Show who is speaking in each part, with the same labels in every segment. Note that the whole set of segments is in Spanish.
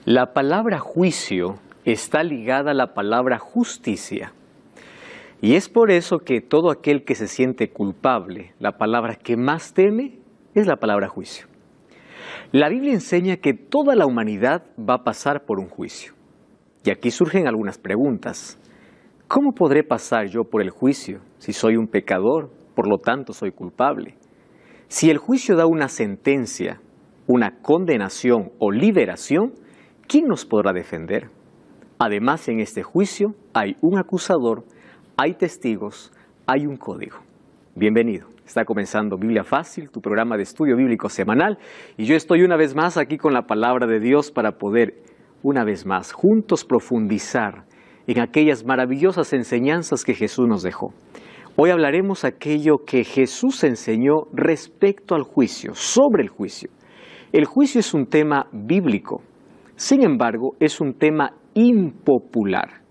Speaker 1: La palabra juicio está ligada a la palabra justicia. Y es por eso que todo aquel que se siente culpable, la palabra que más teme es la palabra juicio. La Biblia enseña que toda la humanidad va a pasar por un juicio. Y aquí surgen algunas preguntas. ¿Cómo podré pasar yo por el juicio si soy un pecador, por lo tanto soy culpable? Si el juicio da una sentencia, una condenación o liberación, ¿quién nos podrá defender? Además, en este juicio hay un acusador, hay testigos, hay un código. Bienvenido. Está comenzando Biblia Fácil, tu programa de estudio bíblico semanal, y yo estoy una vez más aquí con la palabra de Dios para poder, una vez más, juntos profundizar en aquellas maravillosas enseñanzas que Jesús nos dejó. Hoy hablaremos aquello que Jesús enseñó respecto al juicio, sobre el juicio. El juicio es un tema bíblico, sin embargo, es un tema impopular.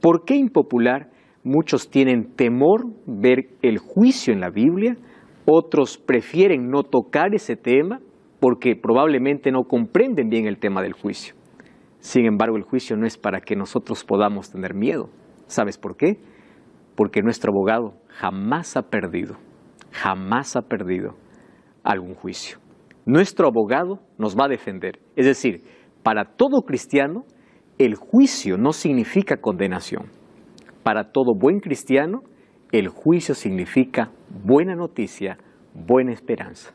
Speaker 1: ¿Por qué impopular? Muchos tienen temor ver el juicio en la Biblia, otros prefieren no tocar ese tema porque probablemente no comprenden bien el tema del juicio. Sin embargo, el juicio no es para que nosotros podamos tener miedo. ¿Sabes por qué? Porque nuestro abogado jamás ha perdido algún juicio. Nuestro abogado nos va a defender. Es decir, para todo cristiano, el juicio no significa condenación. Para todo buen cristiano, el juicio significa buena noticia, buena esperanza.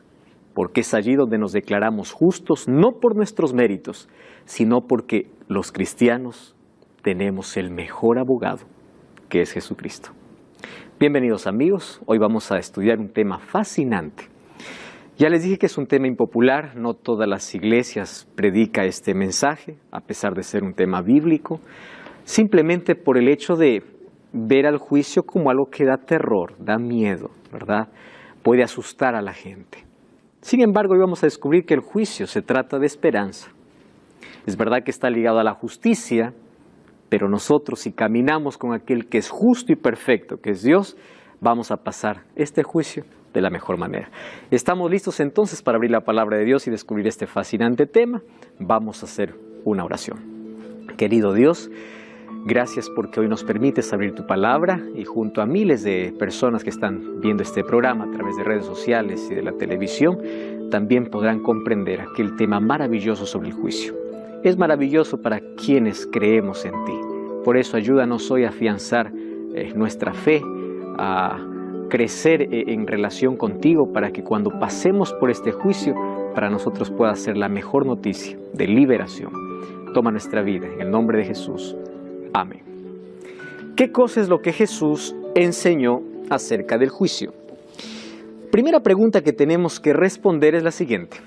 Speaker 1: Porque es allí donde nos declaramos justos, no por nuestros méritos, sino porque los cristianos tenemos el mejor abogado, que es Jesucristo. Bienvenidos amigos, hoy vamos a estudiar un tema fascinante. Ya les dije que es un tema impopular, no todas las iglesias predican este mensaje, a pesar de ser un tema bíblico, simplemente por el hecho de ver al juicio como algo que da terror, da miedo, ¿verdad? Puede asustar a la gente. Sin embargo, hoy vamos a descubrir que el juicio se trata de esperanza. Es verdad que está ligado a la justicia, pero nosotros, si caminamos con aquel que es justo y perfecto, que es Dios, vamos a pasar este juicio de la mejor manera. ¿Estamos listos entonces para abrir la palabra de Dios y descubrir este fascinante tema? Vamos a hacer una oración. Querido Dios, gracias porque hoy nos permites abrir tu palabra y junto a miles de personas que están viendo este programa a través de redes sociales y de la televisión, también podrán comprender aquel tema maravilloso sobre el juicio. Es maravilloso para quienes creemos en ti. Por eso ayúdanos hoy a afianzar nuestra fe, a crecer en relación contigo para que cuando pasemos por este juicio, para nosotros pueda ser la mejor noticia de liberación. Toma nuestra vida en el nombre de Jesús. Amén. ¿Qué cosa es lo que Jesús enseñó acerca del juicio? Primera pregunta que tenemos que responder es la siguiente.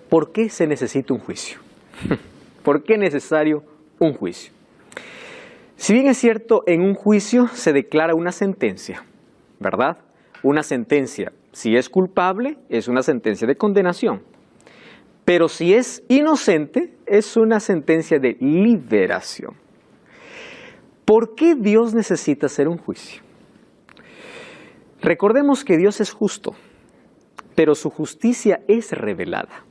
Speaker 1: ¿Por qué se necesita un juicio? ¿Por qué es necesario un juicio? Si bien es cierto, en un juicio se declara una sentencia, ¿verdad? Una sentencia, si es culpable, es una sentencia de condenación. Pero si es inocente, es una sentencia de liberación. ¿Por qué Dios necesita hacer un juicio? Recordemos que Dios es justo, pero su justicia es revelada.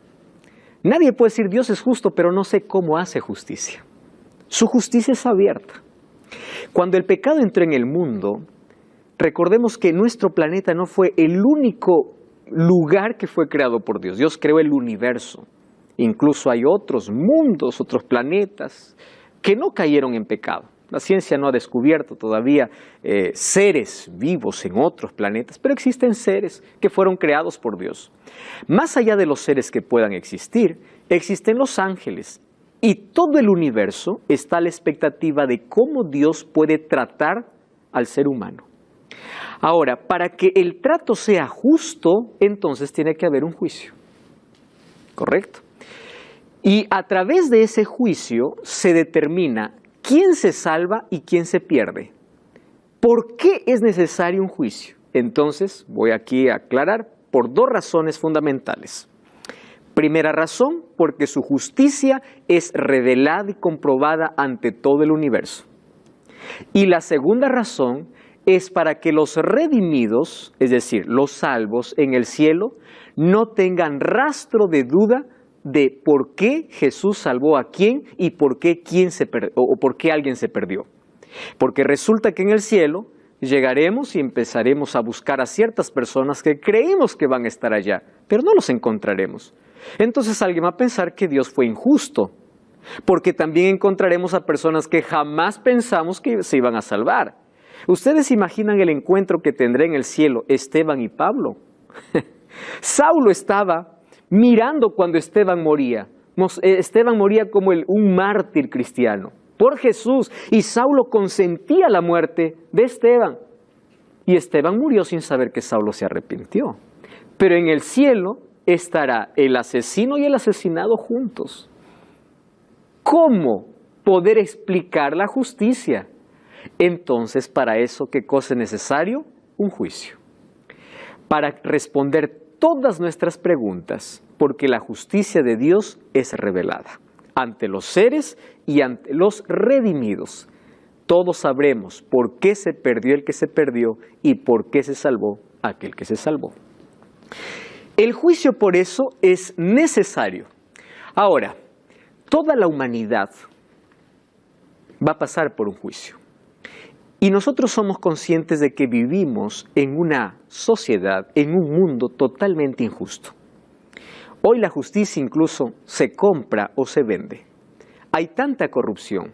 Speaker 1: Nadie puede decir Dios es justo, pero no sé cómo hace justicia. Su justicia es abierta. Cuando el pecado entró en el mundo, recordemos que nuestro planeta no fue el único lugar que fue creado por Dios. Dios creó el universo. Incluso hay otros mundos, otros planetas que no cayeron en pecado. La ciencia no ha descubierto todavía seres vivos en otros planetas, pero existen seres que fueron creados por Dios. Más allá de los seres que puedan existir, existen los ángeles. Y todo el universo está a la expectativa de cómo Dios puede tratar al ser humano. Ahora, para que el trato sea justo, entonces tiene que haber un juicio. ¿Correcto? Y a través de ese juicio se determina quién se salva y quién se pierde. ¿Por qué es necesario un juicio? Entonces, voy aquí a aclarar por dos razones fundamentales. Primera razón, porque su justicia es revelada y comprobada ante todo el universo. Y la segunda razón es para que los redimidos, es decir, los salvos en el cielo, no tengan rastro de duda de por qué Jesús salvó a quién y por qué, por qué alguien se perdió. Porque resulta que en el cielo llegaremos y empezaremos a buscar a ciertas personas que creímos que van a estar allá, pero no los encontraremos. Entonces alguien va a pensar que Dios fue injusto, porque también encontraremos a personas que jamás pensamos que se iban a salvar. ¿Ustedes imaginan el encuentro que tendrá en el cielo Esteban y Pablo? Saulo estaba mirando cuando Esteban moría. Esteban moría como un mártir cristiano por Jesús, y Saulo consentía la muerte de Esteban. Y Esteban murió sin saber que Saulo se arrepintió. Pero en el cielo estará el asesino y el asesinado juntos. ¿Cómo poder explicar la justicia? Entonces, para eso, ¿qué cosa es necesario? Un juicio. Para responder todas nuestras preguntas, porque la justicia de Dios es revelada ante los seres y ante los redimidos. Todos sabremos por qué se perdió el que se perdió y por qué se salvó aquel que se salvó. El juicio por eso es necesario. Ahora, toda la humanidad va a pasar por un juicio. Y nosotros somos conscientes de que vivimos en una sociedad, en un mundo totalmente injusto. Hoy la justicia incluso se compra o se vende. Hay tanta corrupción.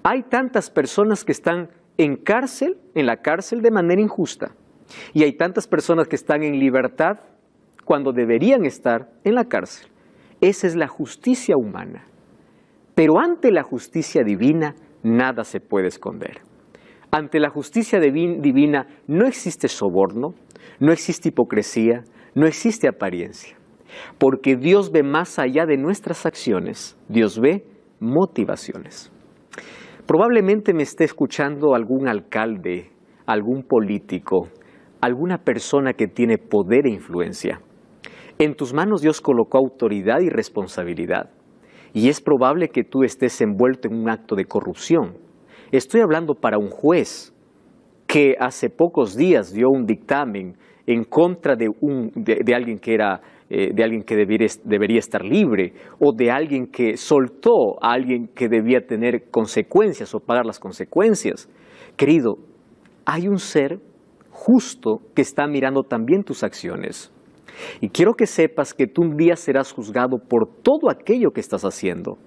Speaker 1: Hay tantas personas que están en la cárcel de manera injusta. Y hay tantas personas que están en libertad cuando deberían estar en la cárcel. Esa es la justicia humana. Pero ante la justicia divina, nada se puede esconder. Ante la justicia divina no existe soborno, no existe hipocresía, no existe apariencia. Porque Dios ve más allá de nuestras acciones, Dios ve motivaciones. Probablemente me esté escuchando algún alcalde, algún político, alguna persona que tiene poder e influencia. En tus manos Dios colocó autoridad y responsabilidad. Y es probable que tú estés envuelto en un acto de corrupción. Estoy hablando para un juez que hace pocos días dio un dictamen en contra de alguien que debería estar libre, o de alguien que soltó a alguien que debía tener consecuencias o pagar las consecuencias. Querido, hay un ser justo que está mirando también tus acciones. Y quiero que sepas que tú un día serás juzgado por todo aquello que estás haciendo.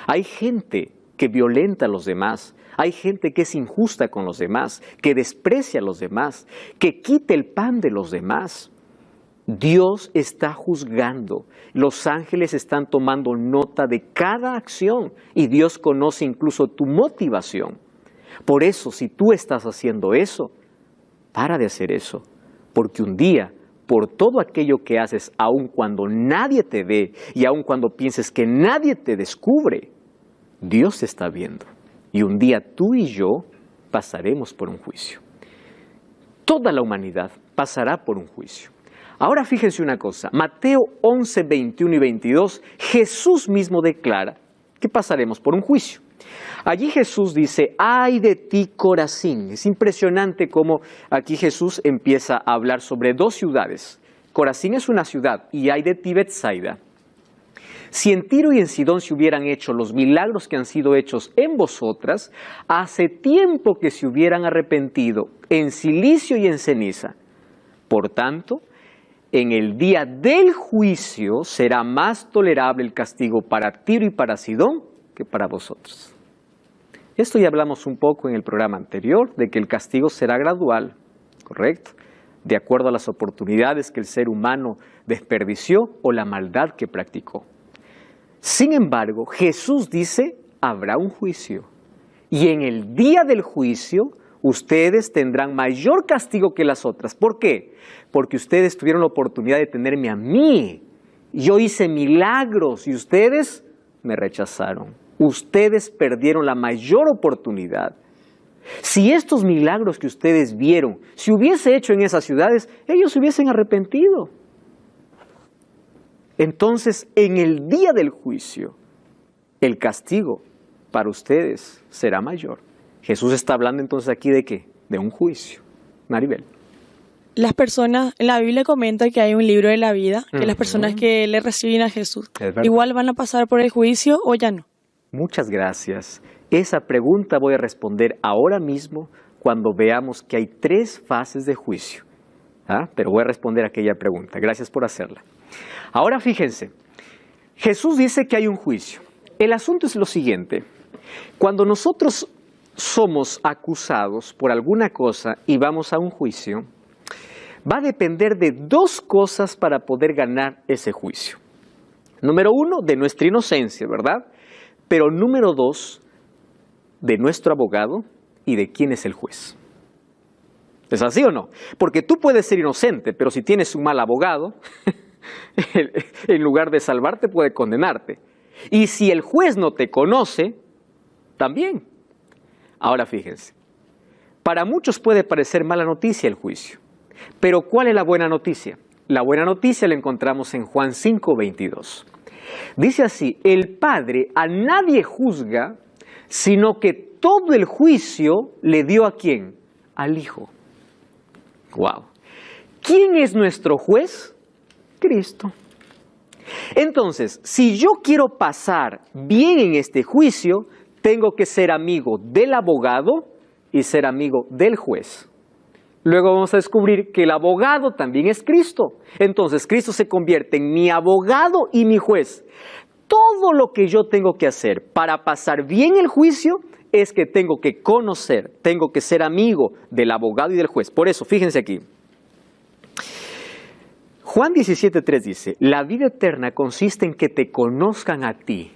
Speaker 1: Hay gente que violenta a los demás, hay gente que es injusta con los demás, que desprecia a los demás, que quita el pan de los demás. Dios está juzgando, los ángeles están tomando nota de cada acción y Dios conoce incluso tu motivación. Por eso, si tú estás haciendo eso, para de hacer eso, porque un día, por todo aquello que haces, aun cuando nadie te ve y aun cuando pienses que nadie te descubre, Dios te está viendo. Y un día tú y yo pasaremos por un juicio. Toda la humanidad pasará por un juicio. Ahora fíjense una cosa, Mateo 11, 21 y 22, Jesús mismo declara que pasaremos por un juicio. Allí Jesús dice, ¡ay de ti, Corazín! Es impresionante cómo aquí Jesús empieza a hablar sobre dos ciudades. Corazín es una ciudad y ¡ay de ti, Betsaida! Si en Tiro y en Sidón se hubieran hecho los milagros que han sido hechos en vosotras, hace tiempo que se hubieran arrepentido en cilicio y en ceniza. Por tanto, en el día del juicio será más tolerable el castigo para Tiro y para Sidón que para vosotros. Esto ya hablamos un poco en el programa anterior, de que el castigo será gradual, ¿correcto? De acuerdo a las oportunidades que el ser humano desperdició o la maldad que practicó. Sin embargo, Jesús dice, habrá un juicio. Y en el día del juicio, ustedes tendrán mayor castigo que las otras. ¿Por qué? Porque ustedes tuvieron la oportunidad de tenerme a mí. Yo hice milagros y ustedes me rechazaron. Ustedes perdieron la mayor oportunidad. Si estos milagros que ustedes vieron se hubiese hecho en esas ciudades, ellos se hubiesen arrepentido. Entonces, en el día del juicio, el castigo para ustedes será mayor. Jesús está hablando entonces aquí ¿de qué? De un juicio. Maribel.
Speaker 2: Las personas, en la Biblia comenta que hay un libro de la vida, que las personas que le reciben a Jesús, igual van a pasar por el juicio o ya no.
Speaker 1: Muchas gracias. Esa pregunta voy a responder ahora mismo cuando veamos que hay 3 fases de juicio. Pero voy a responder aquella pregunta. Gracias por hacerla. Ahora fíjense, Jesús dice que hay un juicio. El asunto es lo siguiente. Cuando nosotros somos acusados por alguna cosa y vamos a un juicio, va a depender de 2 cosas para poder ganar ese juicio. Número 1, de nuestra inocencia, ¿verdad? Pero número 2, de nuestro abogado y de quién es el juez. ¿Es así o no? Porque tú puedes ser inocente, pero si tienes un mal abogado, en lugar de salvarte puede condenarte. Y si el juez no te conoce, también. Ahora fíjense, para muchos puede parecer mala noticia el juicio, pero ¿cuál es la buena noticia? La buena noticia la encontramos en Juan 5:22. Dice así, el Padre a nadie juzga, sino que todo el juicio le dio ¿a quién? Al Hijo. ¡Wow! ¿Quién es nuestro juez? Cristo. Entonces, si yo quiero pasar bien en este juicio, tengo que ser amigo del abogado y ser amigo del juez. Luego vamos a descubrir que el abogado también es Cristo. Entonces, Cristo se convierte en mi abogado y mi juez. Todo lo que yo tengo que hacer para pasar bien el juicio es que tengo que conocer, tengo que ser amigo del abogado y del juez. Por eso, fíjense aquí. Juan 17:3 dice, la vida eterna consiste en que te conozcan a ti,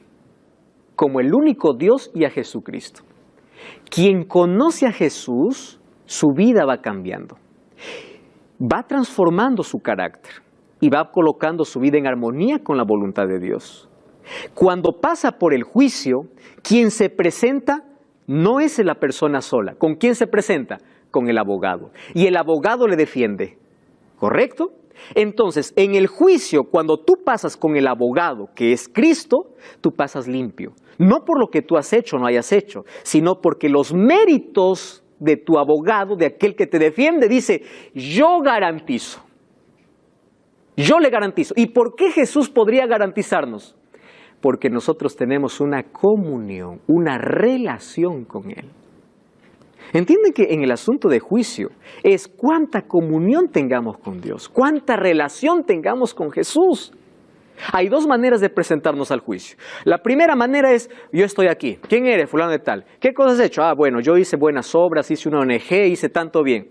Speaker 1: como el único Dios y a Jesucristo. Quien conoce a Jesús, su vida va cambiando. Va transformando su carácter y va colocando su vida en armonía con la voluntad de Dios. Cuando pasa por el juicio, quien se presenta no es la persona sola. ¿Con quién se presenta? Con el abogado. Y el abogado le defiende. ¿Correcto? Entonces, en el juicio, cuando tú pasas con el abogado, que es Cristo, tú pasas limpio. No por lo que tú has hecho o no hayas hecho, sino porque los méritos de tu abogado, de aquel que te defiende, dice, yo garantizo. Yo le garantizo. ¿Y por qué Jesús podría garantizarnos? Porque nosotros tenemos una comunión, una relación con Él. Entienden que en el asunto de juicio es cuánta comunión tengamos con Dios, cuánta relación tengamos con Jesús. Hay 2 maneras de presentarnos al juicio. La primera manera es, yo estoy aquí. ¿Quién eres? Fulano de tal. ¿Qué cosas has hecho? Bueno, yo hice buenas obras, hice una ONG, hice tanto bien.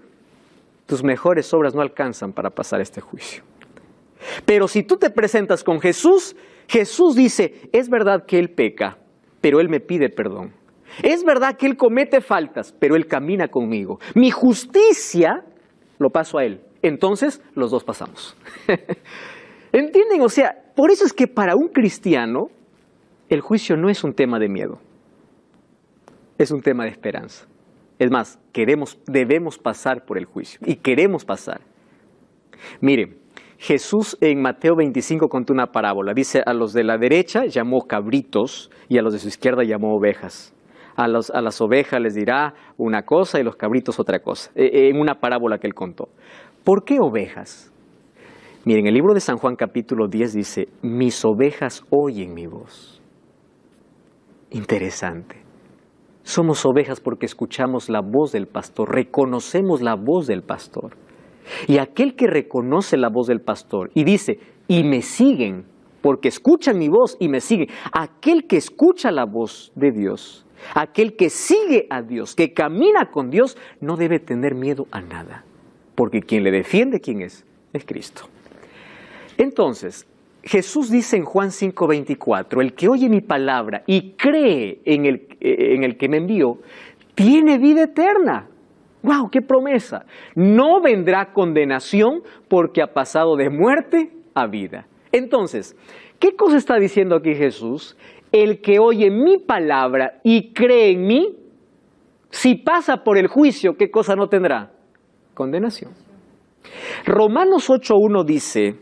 Speaker 1: Tus mejores obras no alcanzan para pasar este juicio. Pero si tú te presentas con Jesús, Jesús dice, es verdad que Él peca, pero Él me pide perdón. Es verdad que Él comete faltas, pero Él camina conmigo. Mi justicia lo paso a Él. Entonces, los 2 pasamos. ¿Entienden? O sea, por eso es que para un cristiano, el juicio no es un tema de miedo. Es un tema de esperanza. Es más, debemos pasar por el juicio. Y queremos pasar. Miren, Jesús en Mateo 25 contó una parábola. Dice, a los de la derecha llamó cabritos y a los de su izquierda llamó ovejas. A las ovejas les dirá una cosa y los cabritos otra cosa. En una parábola que él contó. ¿Por qué ovejas? Miren, el libro de San Juan capítulo 10 dice, mis ovejas oyen mi voz. Interesante. Somos ovejas porque escuchamos la voz del pastor, reconocemos la voz del pastor. Y aquel que reconoce la voz del pastor y dice, y me siguen, porque escuchan mi voz y me siguen. Aquel que escucha la voz de Dios, aquel que sigue a Dios, que camina con Dios, no debe tener miedo a nada. Porque quien le defiende, ¿quién es? Es Cristo. Entonces, Jesús dice en Juan 5:24, el que oye mi palabra y cree en el que me envió, tiene vida eterna. ¡Wow! ¡Qué promesa! No vendrá condenación porque ha pasado de muerte a vida. Entonces, ¿qué cosa está diciendo aquí Jesús? El que oye mi palabra y cree en mí, si pasa por el juicio, ¿qué cosa no tendrá? Condenación. Romanos 8:1 dice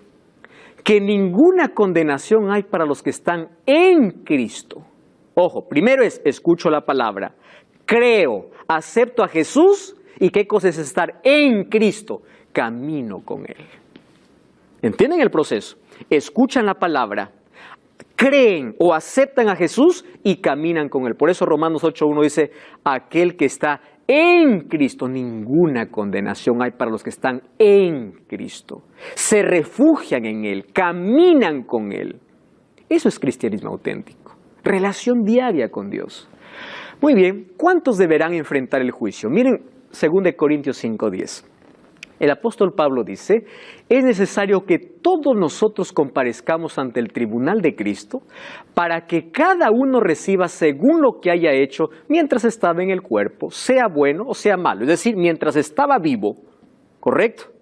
Speaker 1: que ninguna condenación hay para los que están en Cristo. Ojo, primero escucho la palabra, creo, acepto a Jesús. ¿Y qué cosa es estar en Cristo? camino con Él. ¿Entienden el proceso? Escuchan la palabra, creen o aceptan a Jesús y caminan con Él. Por eso Romanos 8:1 dice, aquel que está en Cristo, ninguna condenación hay para los que están en Cristo. Se refugian en Él, caminan con Él. Eso es cristianismo auténtico, relación diaria con Dios. Muy bien, ¿cuántos deberán enfrentar el juicio? Miren 2 Corintios 5:10. El apóstol Pablo dice, es necesario que todos nosotros comparezcamos ante el tribunal de Cristo para que cada uno reciba según lo que haya hecho mientras estaba en el cuerpo, sea bueno o sea malo. Es decir, mientras estaba vivo, ¿correcto?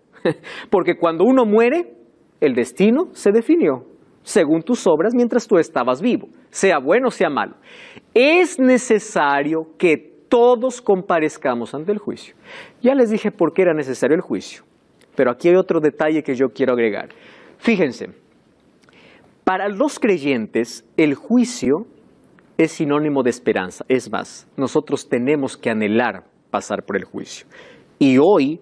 Speaker 1: Porque cuando uno muere, el destino se definió según tus obras mientras tú estabas vivo, sea bueno o sea malo. Es necesario que todos comparezcamos ante el juicio. Ya les dije por qué era necesario el juicio, pero aquí hay otro detalle que yo quiero agregar. Fíjense, para los creyentes el juicio es sinónimo de esperanza. Es más, nosotros tenemos que anhelar pasar por el juicio. Y hoy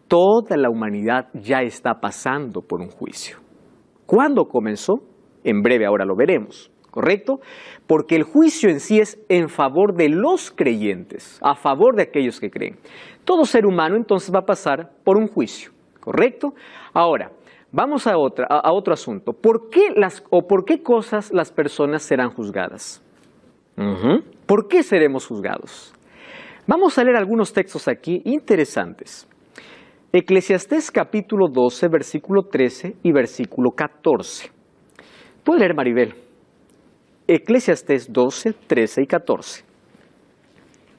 Speaker 1: toda la humanidad ya está pasando por un juicio. ¿Cuándo comenzó? En breve ahora lo veremos. ¿Correcto? Porque el juicio en sí es en favor de los creyentes, a favor de aquellos que creen. Todo ser humano entonces va a pasar por un juicio, ¿correcto? Ahora, vamos a otro asunto. ¿Por qué cosas las personas serán juzgadas? ¿Por qué seremos juzgados? Vamos a leer algunos textos aquí interesantes. Eclesiastés capítulo 12, versículo 13 y versículo 14. ¿Puede leer, Maribel? Eclesiastés 12, 13 y 14.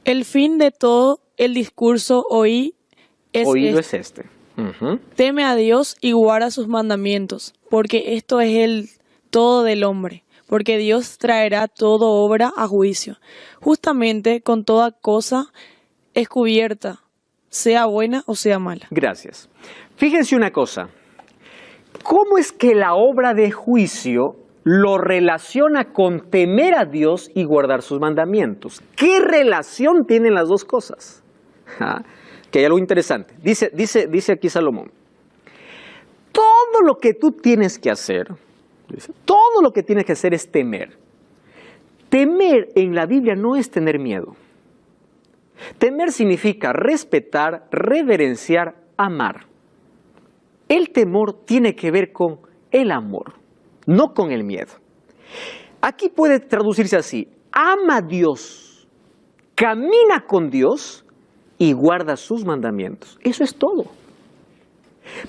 Speaker 2: El fin de todo el discurso oído es
Speaker 1: este.
Speaker 2: Teme a Dios y guarda sus mandamientos, porque esto es el todo del hombre, porque Dios traerá toda obra a juicio, justamente con toda cosa descubierta, sea buena o sea mala.
Speaker 1: Gracias. Fíjense una cosa, ¿cómo es que la obra de juicio lo relaciona con temer a Dios y guardar sus mandamientos? ¿Qué relación tienen las dos cosas? Que hay algo interesante. Dice aquí Salomón, todo lo que tú tienes que hacer, todo lo que tienes que hacer es temer. Temer en la Biblia no es tener miedo. Temer significa respetar, reverenciar, amar. El temor tiene que ver con el amor, no con el miedo. Aquí puede traducirse así: ama a Dios, camina con Dios y guarda sus mandamientos. Eso es todo.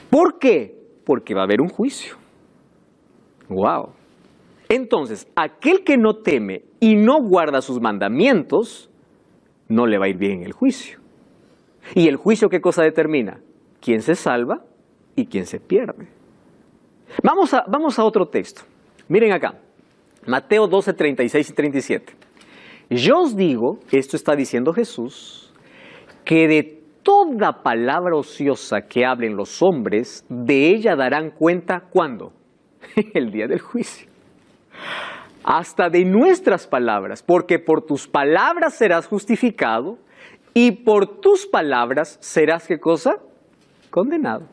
Speaker 1: ¿Por qué? Porque va a haber un juicio. ¡Wow! Entonces, aquel que no teme y no guarda sus mandamientos, no le va a ir bien en el juicio. ¿Y el juicio qué cosa determina? ¿Quién se salva y quién se pierde? Vamos a otro texto. Miren acá, Mateo 12, 36 y 37. Yo os digo, esto está diciendo Jesús, que de toda palabra ociosa que hablen los hombres, de ella darán cuenta, ¿cuándo? El día del juicio. Hasta de nuestras palabras, porque por tus palabras serás justificado y por tus palabras serás, ¿qué cosa? Condenado.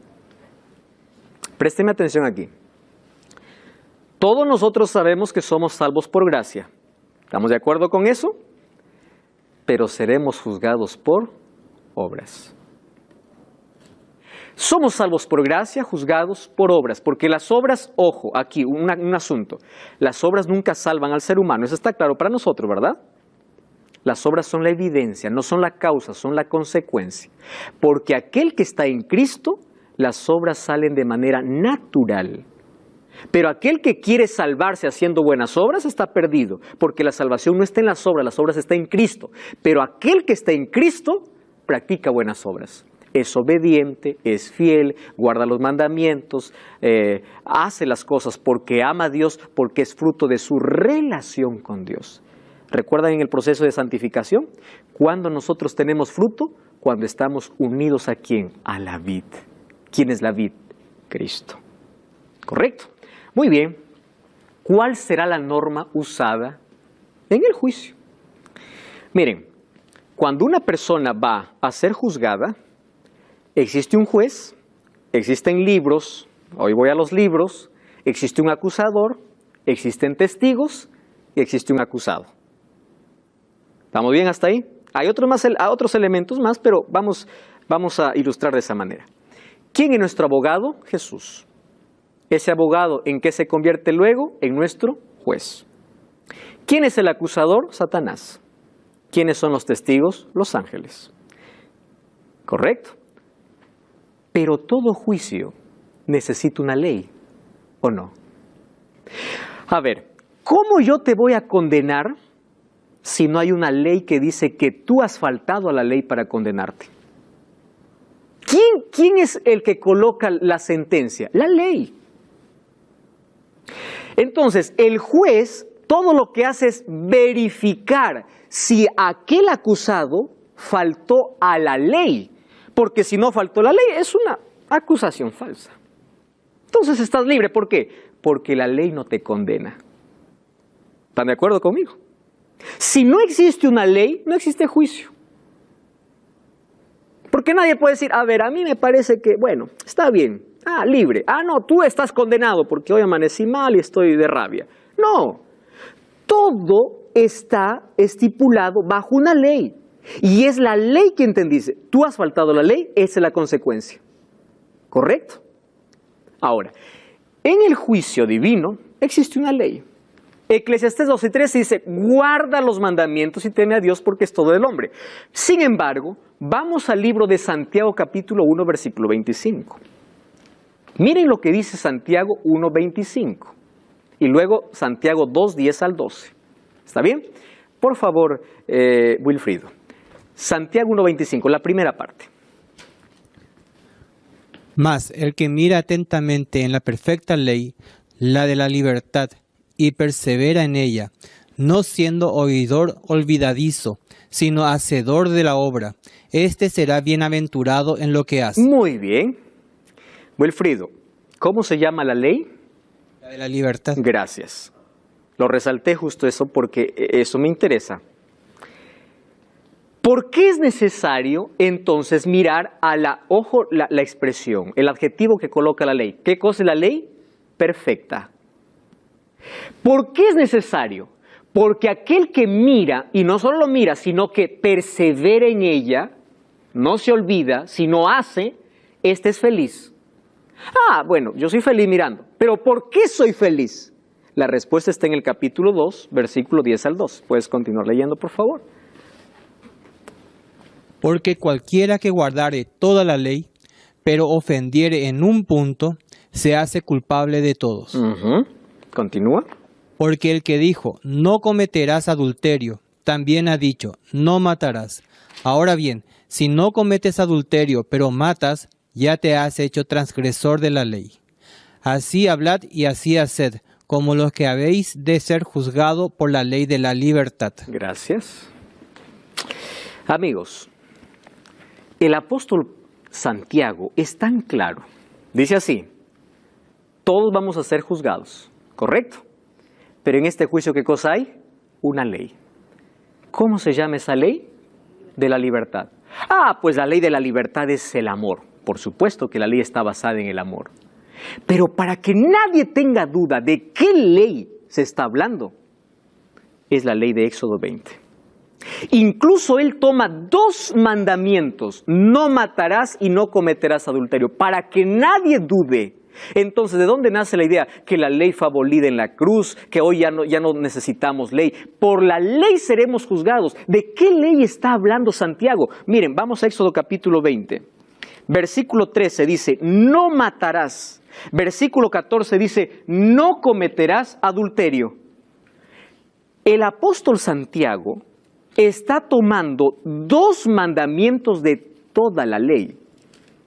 Speaker 1: Présteme atención aquí. Todos nosotros sabemos que somos salvos por gracia. ¿Estamos de acuerdo con eso? Pero seremos juzgados por obras. Somos salvos por gracia, juzgados por obras, porque las obras, ojo, aquí un asunto, las obras nunca salvan al ser humano, eso está claro para nosotros, ¿verdad? Las obras son la evidencia, no son la causa, son la consecuencia. Porque aquel que está en Cristo, las obras salen de manera natural. Pero aquel que quiere salvarse haciendo buenas obras está perdido, porque la salvación no está en las obras está en Cristo. Pero aquel que está en Cristo practica buenas obras. Es obediente, es fiel, guarda los mandamientos, hace las cosas porque ama a Dios, porque es fruto de su relación con Dios. ¿Recuerdan en el proceso de santificación? Cuando nosotros tenemos fruto, cuando estamos unidos ¿a quién? A la vid. ¿Quién es la vid? Cristo. ¿Correcto? Muy bien. ¿Cuál será la norma usada en el juicio? Miren, cuando una persona va a ser juzgada, existe un juez existen libros, hoy voy a los libros, existe un acusador, existen testigos y existe un acusado. ¿Estamos bien hasta ahí? Hay otros elementos más, pero vamos a ilustrar de esa manera. ¿Quién es nuestro abogado? Jesús. Ese abogado, ¿en qué se convierte luego? En nuestro juez. ¿Quién es el acusador? Satanás. ¿Quiénes son los testigos? Los ángeles. ¿Correcto? Pero todo juicio necesita una ley, ¿o no? A ver, ¿cómo yo te voy a condenar si no hay una ley que dice que tú has faltado a la ley para condenarte? ¿Quién es el que coloca la sentencia? La ley. Entonces, el juez todo lo que hace es verificar si aquel acusado faltó a la ley, porque si no faltó la ley es una acusación falsa. Entonces estás libre, ¿por qué? Porque la ley no te condena. ¿Están de acuerdo conmigo? Si no existe una ley, no existe juicio. Porque nadie puede decir, a ver, a mí me parece que, bueno, está bien, libre. No, tú estás condenado porque hoy amanecí mal y estoy de rabia. No, todo está estipulado bajo una ley. Y es la ley quien te dice, tú has faltado a la ley, esa es la consecuencia. ¿Correcto? Ahora, en el juicio divino existe una ley. Eclesiastés 12:13 dice, guarda los mandamientos y teme a Dios porque es todo del hombre. Sin embargo, vamos al libro de Santiago capítulo 1 versículo 25. Miren lo que dice Santiago 1:25 y luego Santiago 2:10 al 12. ¿Está bien? Por favor, Wilfrido. Santiago 1:25, la primera parte.
Speaker 3: Mas el que mira atentamente en la perfecta ley, la de la libertad, y persevera en ella, no siendo oidor olvidadizo, sino hacedor de la obra, éste será bienaventurado en lo que hace.
Speaker 1: Muy bien. Wilfrido, ¿cómo se llama la ley?
Speaker 3: La de la libertad.
Speaker 1: Gracias. Lo resalté justo eso porque eso me interesa. ¿Por qué es necesario entonces mirar a la expresión, el adjetivo que coloca la ley? ¿Qué cosa es la ley? Perfecta. ¿Por qué es necesario? Porque aquel que mira, y no solo lo mira, sino que persevera en ella, no se olvida, sino hace, este es feliz. Bueno, yo soy feliz mirando, pero ¿por qué soy feliz? La respuesta está en el capítulo 2, versículo 10 al 2. ¿Puedes continuar leyendo, por favor?
Speaker 3: Porque cualquiera que guardare toda la ley, pero ofendiere en un punto, se hace culpable de todos.
Speaker 1: Continúa.
Speaker 3: Porque el que dijo, no cometerás adulterio, también ha dicho, no matarás. Ahora bien, si no cometes adulterio, pero matas, ya te has hecho transgresor de la ley. Así hablad y así haced, como los que habéis de ser juzgado por la ley de la libertad.
Speaker 1: Gracias. Amigos, el apóstol Santiago es tan claro. Dice así, todos vamos a ser juzgados, ¿correcto? Pero en este juicio, ¿qué cosa hay? Una ley. ¿Cómo se llama esa ley? De la libertad. Pues la ley de la libertad es el amor. Por supuesto que la ley está basada en el amor. Pero para que nadie tenga duda de qué ley se está hablando, es la ley de Éxodo 20. Incluso él toma 2 mandamientos, no matarás y no cometerás adulterio, para que nadie dude. Entonces, ¿de dónde nace la idea? Que la ley fue abolida en la cruz, que hoy ya no necesitamos ley. Por la ley seremos juzgados. ¿De qué ley está hablando Santiago? Miren, vamos a Éxodo capítulo 20. Versículo 13 dice, no matarás. Versículo 14 dice, no cometerás adulterio. El apóstol Santiago está tomando 2 mandamientos de toda la ley,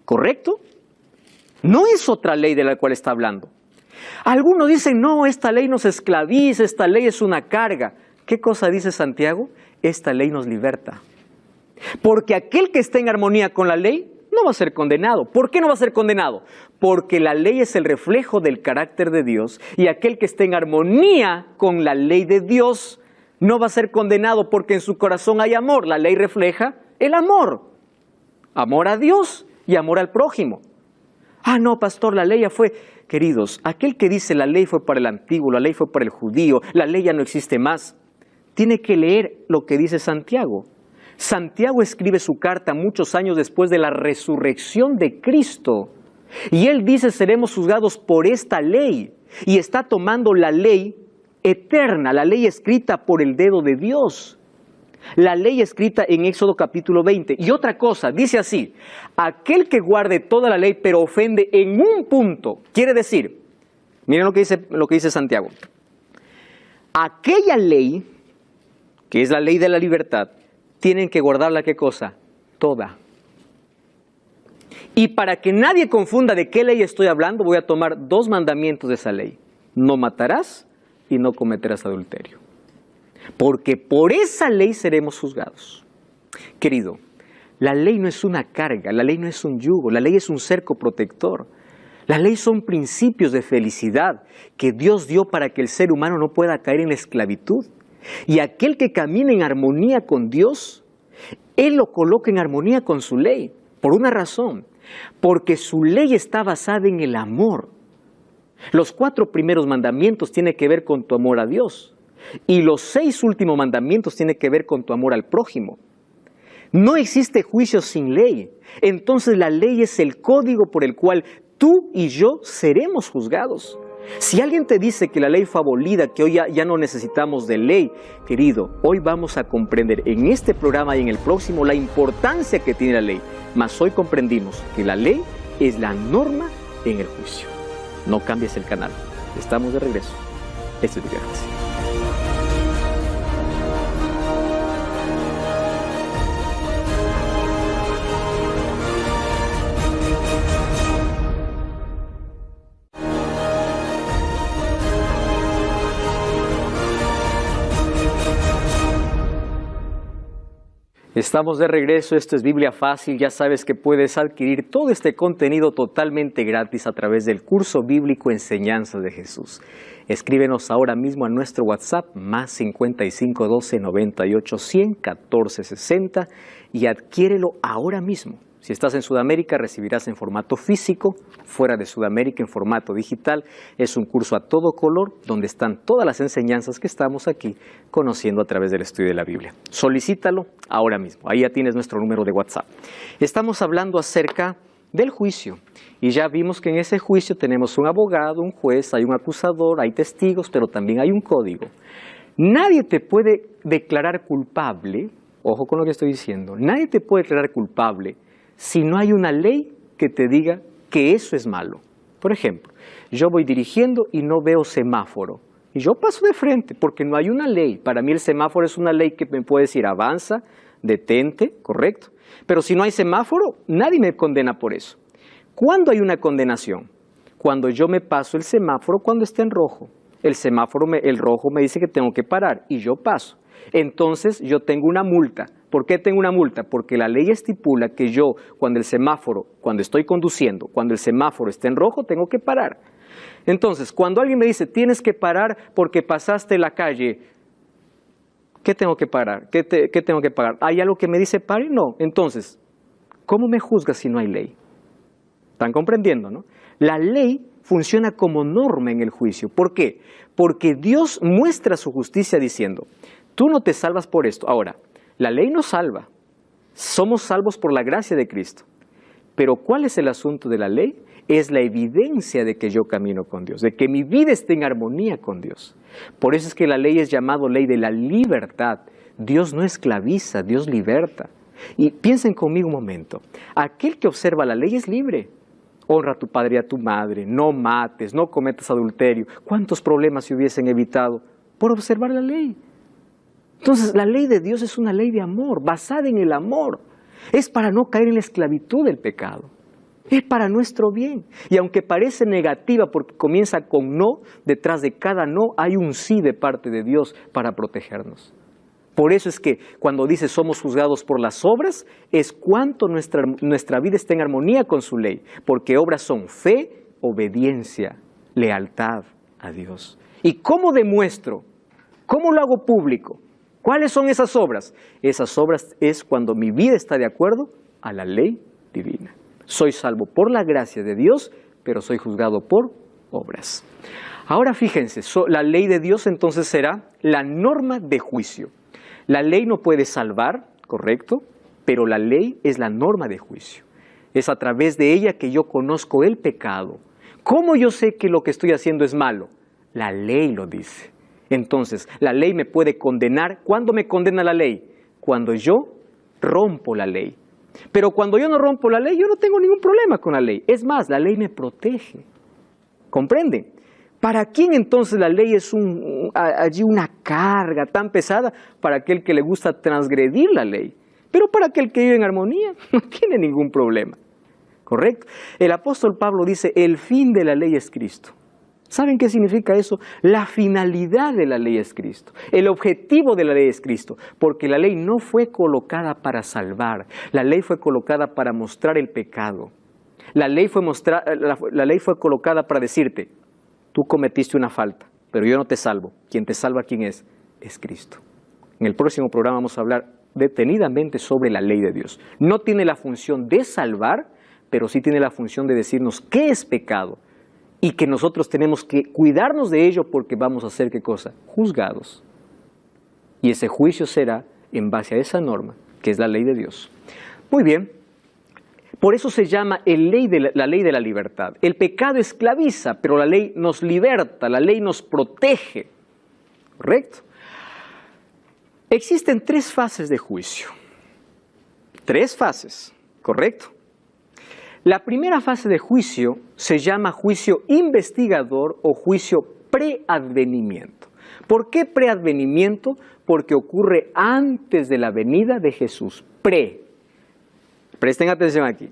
Speaker 1: ¿correcto? No es otra ley de la cual está hablando. Algunos dicen, no, esta ley nos esclaviza, esta ley es una carga. ¿Qué cosa dice Santiago? Esta ley nos liberta. Porque aquel que está en armonía con la ley no va a ser condenado. ¿Por qué no va a ser condenado? Porque la ley es el reflejo del carácter de Dios y aquel que está en armonía con la ley de Dios no va a ser condenado porque en su corazón hay amor. La ley refleja el amor. Amor a Dios y amor al prójimo. Ah, no, pastor, la ley ya fue. Queridos, aquel que dice la ley fue para el antiguo, la ley fue para el judío, la ley ya no existe más, tiene que leer lo que dice Santiago. Santiago escribe su carta muchos años después de la resurrección de Cristo. Y él dice, seremos juzgados por esta ley. Y está tomando la ley eterna, la ley escrita por el dedo de Dios. La ley escrita en Éxodo capítulo 20. Y otra cosa, dice así, aquel que guarde toda la ley pero ofende en un punto, quiere decir, miren lo que dice Santiago, aquella ley, que es la ley de la libertad, tienen que guardarla, ¿qué cosa? Toda. Y para que nadie confunda de qué ley estoy hablando, voy a tomar 2 mandamientos de esa ley. No matarás y no cometerás adulterio. Porque por esa ley seremos juzgados. Querido, la ley no es una carga, la ley no es un yugo, la ley es un cerco protector. La ley son principios de felicidad que Dios dio para que el ser humano no pueda caer en la esclavitud. Y aquel que camina en armonía con Dios, Él lo coloca en armonía con su ley. Por una razón, porque su ley está basada en el amor. Los 4 primeros mandamientos tienen que ver con tu amor a Dios. Y los 6 últimos mandamientos tienen que ver con tu amor al prójimo. No existe juicio sin ley. Entonces la ley es el código por el cual tú y yo seremos juzgados. Si alguien te dice que la ley fue abolida, que hoy ya no necesitamos de ley, querido, hoy vamos a comprender en este programa y en el próximo la importancia que tiene la ley. Mas hoy comprendimos que la ley es la norma en el juicio. No cambies el canal. Estamos de regreso. Esto es Biblia Fácil. Estamos de regreso, esto es Biblia Fácil, ya sabes que puedes adquirir todo este contenido totalmente gratis a través del curso bíblico Enseñanzas de Jesús. Escríbenos ahora mismo a nuestro WhatsApp, más 55 12 98 100 14 60 y adquiérelo ahora mismo. Si estás en Sudamérica, recibirás en formato físico, fuera de Sudamérica en formato digital. Es un curso a todo color donde están todas las enseñanzas que estamos aquí conociendo a través del estudio de la Biblia. Solicítalo ahora mismo, ahí ya tienes nuestro número de WhatsApp. Estamos hablando acerca del juicio y ya vimos que en ese juicio tenemos un abogado, un juez, hay un acusador, hay testigos, pero también hay un código. Nadie te puede declarar culpable, ojo con lo que estoy diciendo, nadie te puede declarar culpable si no hay una ley que te diga que eso es malo. Por ejemplo, yo voy dirigiendo y no veo semáforo. Y yo paso de frente porque no hay una ley. Para mí el semáforo es una ley que me puede decir avanza, detente, correcto. Pero si no hay semáforo, nadie me condena por eso. ¿Cuándo hay una condenación? Cuando yo me paso el semáforo cuando está en rojo. El rojo me dice que tengo que parar y yo paso. Entonces yo tengo una multa. ¿Por qué tengo una multa? Porque la ley estipula que yo, cuando estoy conduciendo, cuando el semáforo está en rojo, tengo que parar. Entonces, cuando alguien me dice, tienes que parar porque pasaste la calle, ¿qué tengo que parar? ¿Qué tengo que pagar? ¿Hay algo que me dice pare? No. Entonces, ¿cómo me juzgas si no hay ley? ¿Están comprendiendo, no? La ley funciona como norma en el juicio. ¿Por qué? Porque Dios muestra su justicia diciendo, tú no te salvas por esto. Ahora, la ley nos salva. Somos salvos por la gracia de Cristo. Pero ¿cuál es el asunto de la ley? Es la evidencia de que yo camino con Dios, de que mi vida esté en armonía con Dios. Por eso es que la ley es llamada ley de la libertad. Dios no esclaviza, Dios liberta. Y piensen conmigo un momento. Aquel que observa la ley es libre. Honra a tu padre y a tu madre, no mates, no cometas adulterio. ¿Cuántos problemas se hubiesen evitado por observar la ley? Entonces, la ley de Dios es una ley de amor, basada en el amor. Es para no caer en la esclavitud del pecado. Es para nuestro bien. Y aunque parece negativa porque comienza con no, detrás de cada no hay un sí de parte de Dios para protegernos. Por eso es que cuando dice somos juzgados por las obras, es cuánto nuestra vida está en armonía con su ley. Porque obras son fe, obediencia, lealtad a Dios. ¿Y cómo demuestro? ¿Cómo lo hago público? ¿Cuáles son esas obras? Esas obras es cuando mi vida está de acuerdo a la ley divina. Soy salvo por la gracia de Dios, pero soy juzgado por obras. Ahora fíjense, la ley de Dios entonces será la norma de juicio. La ley no puede salvar, correcto, pero la ley es la norma de juicio. Es a través de ella que yo conozco el pecado. ¿Cómo yo sé que lo que estoy haciendo es malo? La ley lo dice. Entonces, la ley me puede condenar. ¿Cuándo me condena la ley? Cuando yo rompo la ley. Pero cuando yo no rompo la ley, yo no tengo ningún problema con la ley. Es más, la ley me protege. ¿Comprenden? ¿Para quién entonces la ley es allí una carga tan pesada? Para aquel que le gusta transgredir la ley. Pero para aquel que vive en armonía, no tiene ningún problema. ¿Correcto? El apóstol Pablo dice, el fin de la ley es Cristo. ¿Saben qué significa eso? La finalidad de la ley es Cristo. El objetivo de la ley es Cristo. Porque la ley no fue colocada para salvar. La ley fue colocada para mostrar el pecado. La ley fue colocada para decirte, tú cometiste una falta, pero yo no te salvo. ¿Quién te salva, quién es? Es Cristo. En el próximo programa vamos a hablar detenidamente sobre la ley de Dios. No tiene la función de salvar, pero sí tiene la función de decirnos qué es pecado y que nosotros tenemos que cuidarnos de ello porque vamos a ser, ¿qué cosa? Juzgados. Y ese juicio será en base a esa norma, que es la ley de Dios. Muy bien. Por eso se llama la ley de la libertad. El pecado esclaviza, pero la ley nos liberta, la ley nos protege. ¿Correcto? Existen 3 fases de juicio. 3 fases, ¿correcto? La primera fase de juicio se llama juicio investigador o juicio preadvenimiento. ¿Por qué preadvenimiento? Porque ocurre antes de la venida de Jesús. Presten atención aquí.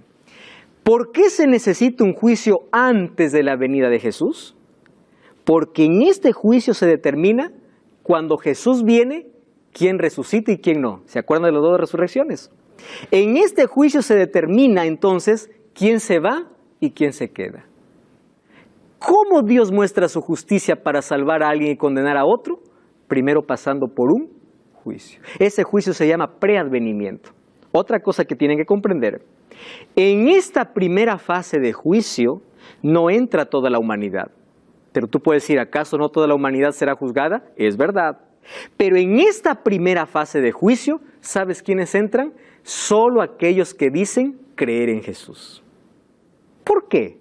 Speaker 1: ¿Por qué se necesita un juicio antes de la venida de Jesús? Porque en este juicio se determina cuando Jesús viene, quién resucita y quién no. ¿Se acuerdan de las 2 resurrecciones? En este juicio se determina entonces quién se va y quién se queda. ¿Cómo Dios muestra su justicia para salvar a alguien y condenar a otro? Primero pasando por un juicio. Ese juicio se llama preadvenimiento. Otra cosa que tienen que comprender, en esta primera fase de juicio no entra toda la humanidad. Pero tú puedes decir, ¿acaso no toda la humanidad será juzgada? Es verdad. Pero en esta primera fase de juicio, ¿sabes quiénes entran? Solo aquellos que dicen creer en Jesús. ¿Por qué?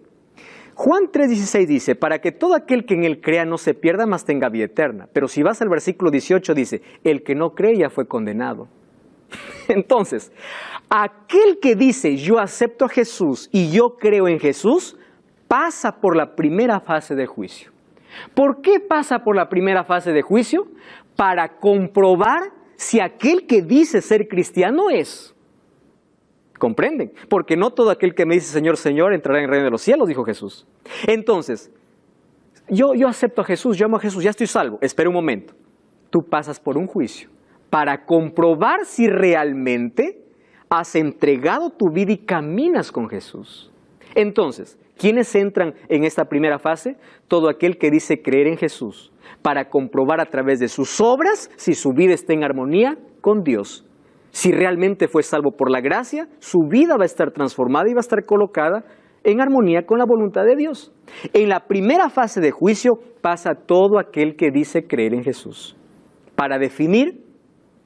Speaker 1: Juan 3:16 dice, para que todo aquel que en él crea no se pierda, mas tenga vida eterna. Pero si vas al versículo 18 dice, el que no cree ya fue condenado. Entonces, aquel que dice yo acepto a Jesús y yo creo en Jesús, pasa por la primera fase de juicio. ¿Por qué pasa por la primera fase de juicio? Para comprobar si aquel que dice ser cristiano es. ¿Comprenden? Porque no todo aquel que me dice Señor, Señor entrará en el reino de los cielos, dijo Jesús. Entonces, yo acepto a Jesús, yo amo a Jesús, ya estoy salvo. Espera un momento. Tú pasas por un juicio para comprobar si realmente has entregado tu vida y caminas con Jesús. Entonces, ¿quiénes entran en esta primera fase? Todo aquel que dice creer en Jesús, para comprobar a través de sus obras si su vida está en armonía con Dios. Si realmente fue salvo por la gracia, su vida va a estar transformada y va a estar colocada en armonía con la voluntad de Dios. En la primera fase de juicio pasa todo aquel que dice creer en Jesús, para definir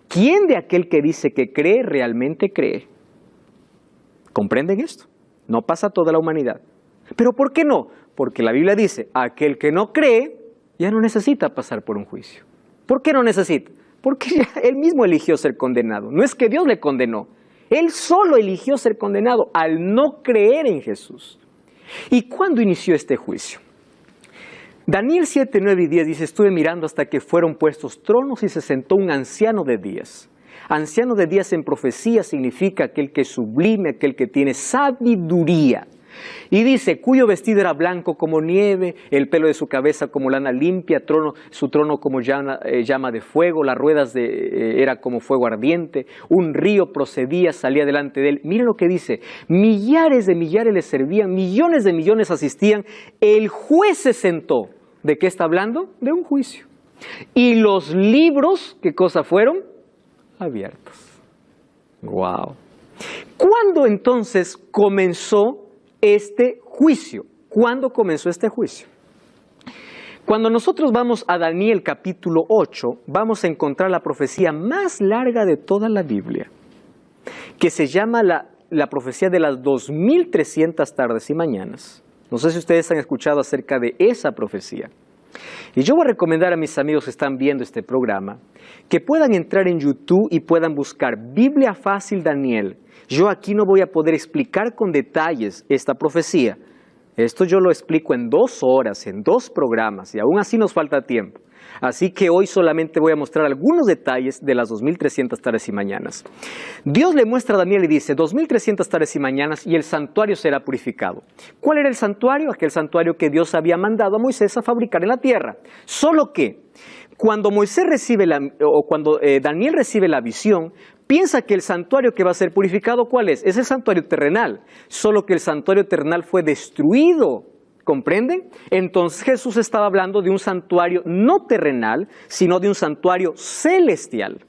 Speaker 1: quién de aquel que dice que cree realmente cree. ¿Comprenden esto? No pasa toda la humanidad. ¿Pero por qué no? Porque la Biblia dice, aquel que no cree ya no necesita pasar por un juicio. ¿Por qué no necesita? Porque él mismo eligió ser condenado. No es que Dios le condenó. Él solo eligió ser condenado al no creer en Jesús. ¿Y cuándo inició este juicio? Daniel 7, 9 y 10 dice, estuve mirando hasta que fueron puestos tronos y se sentó un anciano de días. Anciano de días en profecía significa aquel que es sublime, aquel que tiene sabiduría. Y dice, cuyo vestido era blanco como nieve, el pelo de su cabeza como lana limpia, su trono como llama de fuego, las ruedas era como fuego ardiente, un río procedía, salía delante de él. Miren lo que dice, millares de millares le servían, millones de millones asistían, el juez se sentó. ¿De qué está hablando? De un juicio. Y los libros, ¿qué cosa fueron? Abiertos. ¡Wow! ¿Cuándo entonces comenzó este juicio? ¿Cuándo comenzó este juicio? Cuando nosotros vamos a Daniel capítulo 8, vamos a encontrar la profecía más larga de toda la Biblia, que se llama la profecía de las 2300 tardes y mañanas. No sé si ustedes han escuchado acerca de esa profecía. Y yo voy a recomendar a mis amigos que están viendo este programa que puedan entrar en YouTube y puedan buscar Biblia Fácil Daniel. Yo aquí no voy a poder explicar con detalles esta profecía. Esto yo lo explico en 2 horas, en 2 programas, y aún así nos falta tiempo. Así que hoy solamente voy a mostrar algunos detalles de las 2300 tardes y mañanas. Dios le muestra a Daniel y dice, 2300 tardes y mañanas y el santuario será purificado. ¿Cuál era el santuario? Aquel santuario que Dios había mandado a Moisés a fabricar en la tierra. Solo que cuando Daniel recibe la visión, piensa que el santuario que va a ser purificado, ¿cuál es? Es el santuario terrenal, solo que el santuario terrenal fue destruido. ¿Comprenden? Entonces Jesús estaba hablando de un santuario no terrenal, sino de un santuario celestial.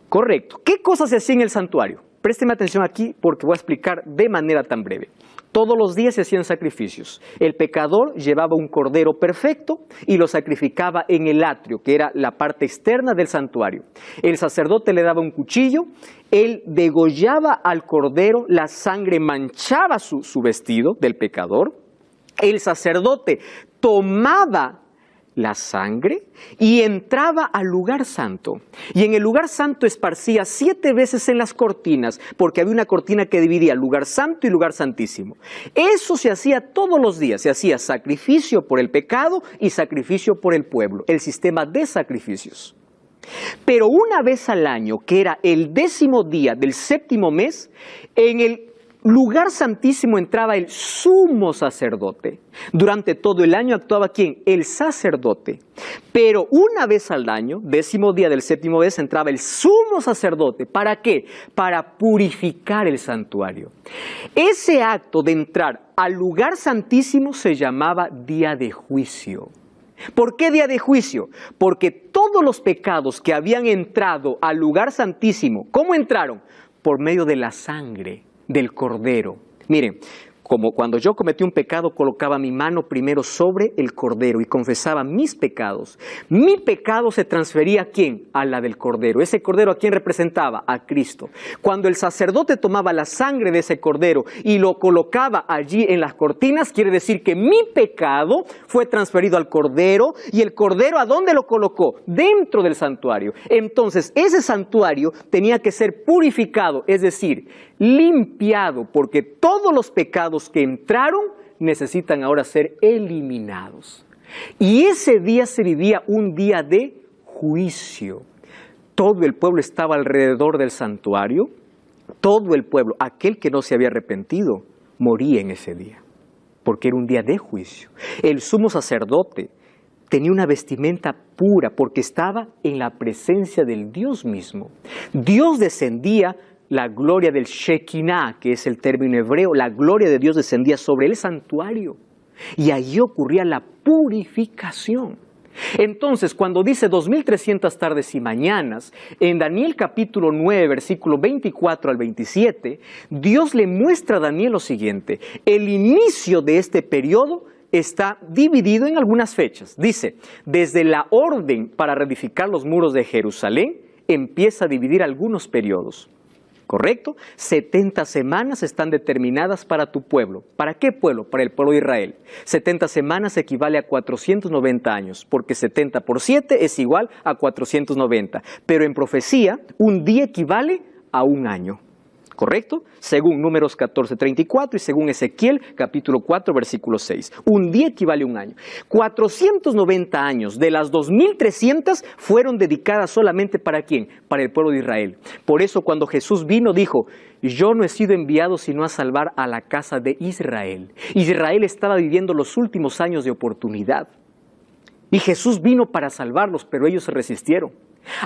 Speaker 1: Correcto. ¿Qué cosas se hacía en el santuario? Présteme atención aquí porque voy a explicar de manera tan breve. Todos los días se hacían sacrificios. El pecador llevaba un cordero perfecto y lo sacrificaba en el atrio, que era la parte externa del santuario. El sacerdote le daba un cuchillo, él degollaba al cordero, la sangre manchaba su vestido del pecador. El sacerdote tomaba la sangre y entraba al lugar santo. Y en el lugar santo esparcía 7 veces en las cortinas, porque había una cortina que dividía lugar santo y lugar santísimo. Eso se hacía todos los días, se hacía sacrificio por el pecado y sacrificio por el pueblo, el sistema de sacrificios. Pero una vez al año, que era el 10º día del 7º mes, en el lugar santísimo entraba el sumo sacerdote. Durante todo el año actuaba ¿quién? El sacerdote. Pero una vez al año, 10º día del 7º mes, entraba el sumo sacerdote. ¿Para qué? Para purificar el santuario. Ese acto de entrar al lugar santísimo se llamaba día de juicio. ¿Por qué día de juicio? Porque todos los pecados que habían entrado al lugar santísimo, ¿cómo entraron? Por medio de la sangre del cordero. Miren, como cuando yo cometí un pecado, colocaba mi mano primero sobre el cordero y confesaba mis pecados. Mi pecado se transfería ¿a quién? A la del cordero. ¿Ese cordero a quién representaba? A Cristo. Cuando el sacerdote tomaba la sangre de ese cordero y lo colocaba allí en las cortinas, quiere decir que mi pecado fue transferido al cordero. ¿Y el cordero a dónde lo colocó? Dentro del santuario. Entonces, ese santuario tenía que ser purificado, es decir, limpiado, porque todos los pecados que entraron necesitan ahora ser eliminados. Y ese día se vivía un día de juicio. Todo el pueblo estaba alrededor del santuario. Todo el pueblo, aquel que no se había arrepentido, moría en ese día, porque era un día de juicio. El sumo sacerdote tenía una vestimenta pura porque estaba en la presencia del Dios mismo. Dios descendía. La gloria del Shekinah, que es el término hebreo, la gloria de Dios descendía sobre el santuario. Y allí ocurría la purificación. Entonces, cuando dice 2300 tardes y mañanas, en Daniel capítulo 9, versículo 24 al 27, Dios le muestra a Daniel lo siguiente. El inicio de este periodo está dividido en algunas fechas. Dice, desde la orden para reedificar los muros de Jerusalén, empieza a dividir algunos periodos. ¿Correcto? 70 semanas están determinadas para tu pueblo. ¿Para qué pueblo? Para el pueblo de Israel. 70 semanas equivale a 490 años, porque 70 por 7 es igual a 490. Pero en profecía, un día equivale a un año. ¿Correcto? Según Números 14:34 y según Ezequiel capítulo 4 versículo 6. Un día equivale a un año. 490 años de las 2300 fueron dedicadas solamente ¿para quién? Para el pueblo de Israel. Por eso cuando Jesús vino dijo, yo no he sido enviado sino a salvar a la casa de Israel. Israel estaba viviendo los últimos años de oportunidad. Y Jesús vino para salvarlos, pero ellos se resistieron.